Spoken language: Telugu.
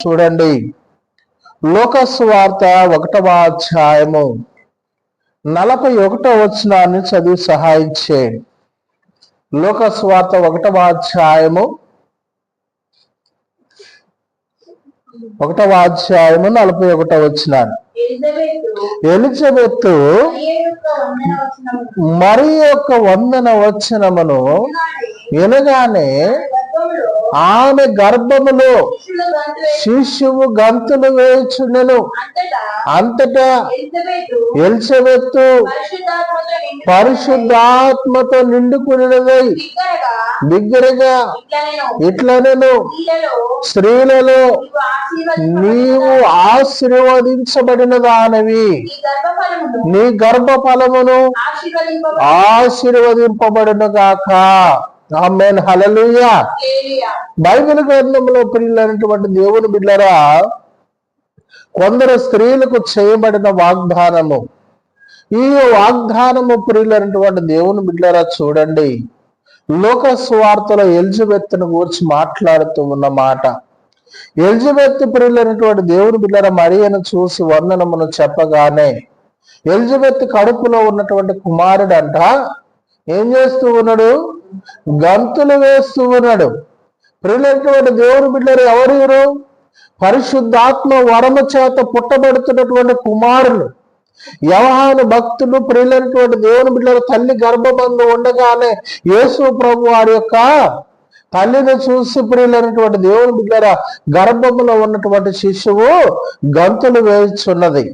చూడండి, లోకసువార్త 1వ అధ్యాయము 41వ వచనాన్ని చదివి సహాయం చేయండి. లోకసువార్త 1వ అధ్యాయము 41వ వచనాన్ని. ఎలిజబెత్ మరి యొక్క వందన వచనమును వినగానే ఆమె గర్భములో శిశువు గంతులు వేయుచుండెను. అంతటా ఎలిజబెత్ పరిశుద్ధాత్మతో నిండుకున్నదై బిగ్గరగా ఇట్లనెను, స్త్రీలలో నీవు ఆశీర్వదించబడిన దానివి, నీ గర్భఫలమును ఆశీర్వదింపబడును గాక. ఆమేన్, హల్లెలూయా. బైబిల్ గ్రంథంలో ప్రియులైనటువంటి దేవుని బిడ్డలారా, కొందరు స్త్రీలకు చేయబడిన వాగ్దానము, ఈ వాగ్దానము ప్రియులైనటువంటి దేవుని బిడ్డలారా చూడండి, లోకసువార్తలో ఎలిజబెత్ను గురించి మాట్లాడుతూ ఉన్న మాట. ఎలిజబెత్ ప్రియులైనటువంటి దేవుని బిడ్డలారా మరియను చూసి వందనమును చెప్పగానే ఎలిజబెత్ కడుపులో ఉన్నటువంటి కుమారుడంట ఏం చేస్తూ ఉన్నాడు? గంతులు వేస్తూ ఉన్నాడు. ప్రియులైనటువంటి దేవుని బిడ్డలు ఎవరు? పరిశుద్ధాత్మ వరము చేత పుట్టబడుతున్నటువంటి కుమారులు, యోహాను భక్తులు. ప్రియులైనటువంటి దేవుని బిడ్డలు తల్లి గర్భమందు ఉండగానే యేసు ప్రభు వారి యొక్క తల్లిని చూసి ప్రియులైనటువంటి దేవుని బిడ్డల గర్భములో ఉన్నటువంటి శిశువు గంతులు వేస్తున్నది.